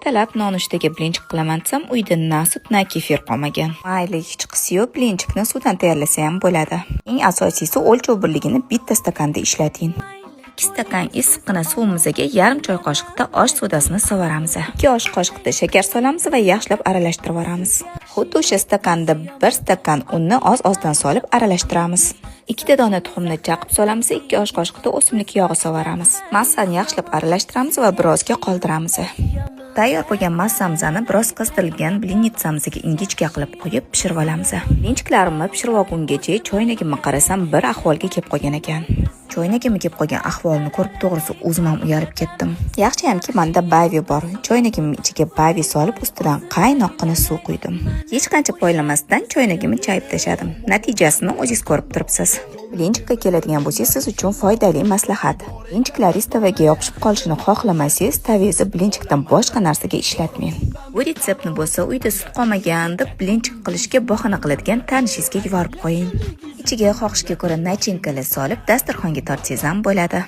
Ertalab nonushtaga blinchik qilaman desam, uyda na sut, na kefir qolmagan. Mayli, hech qisi yo'q, blinchikni suvdan tayyorlasa ham bo'ladi. Eng asosiysi o'lchov birligini bitta stakanda ishlating. 2 stakan issiqqina suvimizga yarim choy qoshiqda osh sodasini sovaramiz. 2 osh qoshiqda shakar solamiz va yaxshilab aralashtirib olamiz. Xuddi o'sha stakanda 1 stakan unni oz-ozdan solib aralashtiramiz. 2 dona tuxumni chaqib solamiz, 2 osh qoshiqda o'simlik yog'i sovaramiz. Massani yaxshilab aralashtiramiz va birozga qoldiramiz. Tayyor bo'lgan massamizni biroz qizdirilgan blinitsamizga ingichka qilib qo'yib pishirib olamiz. Blinchiklarimni pishirib olgungacha choynagimni qarasam bir ahvolga kelib qolgan ekan. Choynagimga kelib qolgan ahvolni ko'rib to'g'risi o'zim ham uyalib ketdim. Yaxshiyamki menda bavi bor. Choynagimning ichiga bavi solib ustidan qaynoqqina suv quydim. Hech qancha poylamasdan choynagimni chayib tashladim. Natijasini o'zingiz ko'rib turibsiz. Blinchikka keladigan bo'lsa, siz uchun foydali maslahat. Blinchiklaringiz tavaga yopishib qolishini xohlamasangiz, tavangizni blinchikdan boshqa narsaga ishlatmang. Bu retseptni bo'lsa, uyda sut qolmaganda blinchik qilishga bahona qiladigan tanishingizga yuborib qo'ying. Ichiga xohishga ko'ra nachinkali solib dasturxonga tortsangiz ham bo'ladi.